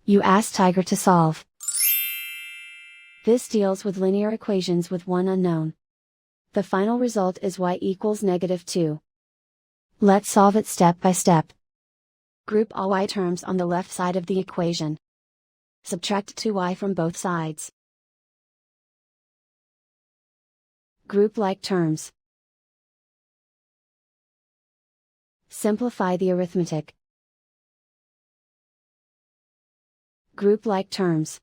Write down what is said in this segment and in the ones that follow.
You ask Tiger to solve. This deals with linear equations with one unknown. The final result is y equals -2. Let's solve it step by step. Group all y terms on the left side of the equation. Subtract 2y from both sides. Group like terms. Simplify the arithmetic. Group like terms.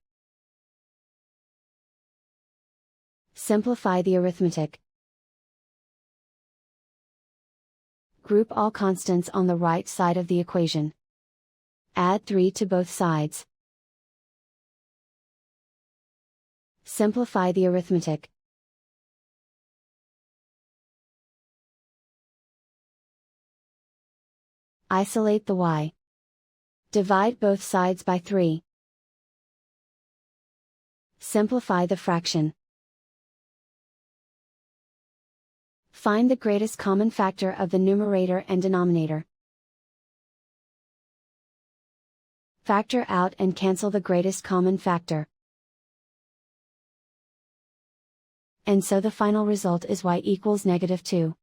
Simplify the arithmetic. Group all constants on the right side of the equation. Add 3 to both sides. Simplify the arithmetic. Isolate the y. Divide both sides by 3. Simplify the fraction. Find the greatest common factor of the numerator and denominator. Factor out and cancel the greatest common factor. And so the final result is y equals -2.